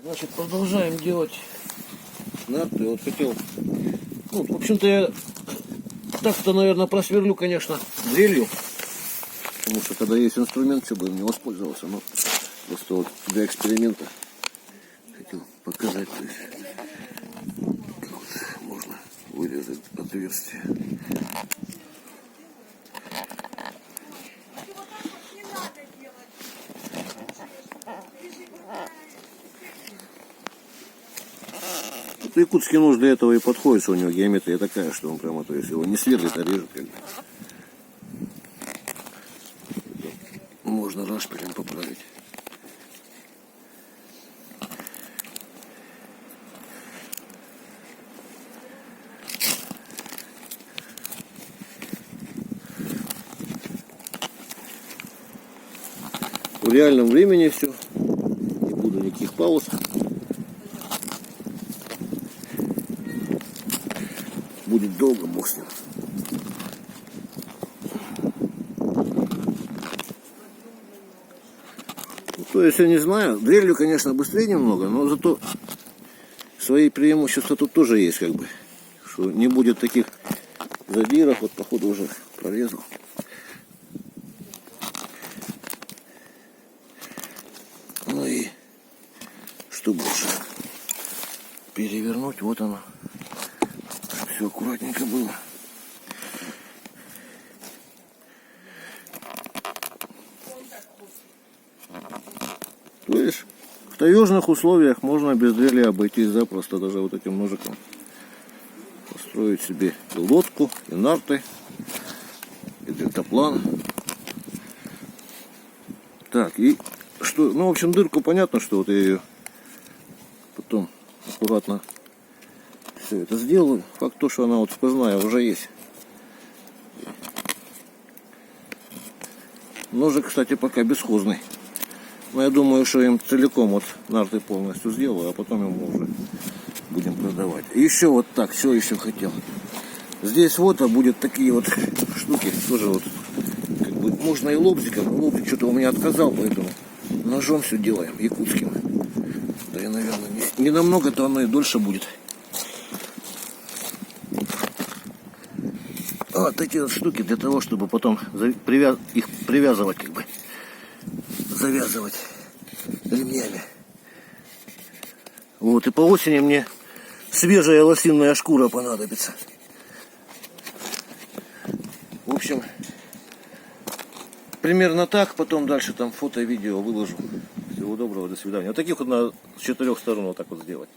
Значит, продолжаем делать нарты. Вот хотел, ну, в общем-то, я так-то, наверное, просверлю, конечно, дрелью. Потому что, когда есть инструмент, все бы им не воспользовался. Но просто вот для эксперимента хотел показать, то есть, как вот можно вырезать отверстие. Вот якутский нож для этого и подходит, что у него геометрия такая, что он прямо, то есть его не сверлит, а режет как бы. Можно рашпилем поправить. В реальном времени все. Не буду никаких пауз. Будет долго, бог с ним. Ну, то есть я не знаю. Дрелью, конечно, быстрее немного, но зато свои преимущества тут тоже есть, как бы. Что не будет таких задиров. Вот, походу, уже прорезал. Ну и что больше перевернуть, вот оно. Все аккуратненько было. То есть в таежных условиях можно без дрели обойтись запросто, даже вот этим ножиком. Построить себе и лодку, и нарты, и дельтаплан. Так, и что, ну, в общем, дырку понятно, что вот я ее потом аккуратно все это сделаю. Факт то, что она вот сквозная уже есть. Ножик, кстати, пока бесхозный. Но я думаю, что им целиком вот нарты полностью сделаю, а потом ему уже будем продавать. И еще вот так, все еще хотел. Здесь вот будет такие вот штуки, тоже вот, как бы, можно и лобзиком, но лобзик что-то у меня отказал, поэтому ножом все делаем, якутским. Да и, наверное, не намного-то оно и дольше будет. Вот эти вот штуки для того, чтобы потом их привязывать, как бы, завязывать ремнями. Вот, и по осени мне свежая лосиная шкура понадобится. В общем, примерно так. Потом дальше там фото, видео выложу. Всего доброго, до свидания. Вот таких вот надо с 4 сторон вот так вот сделать.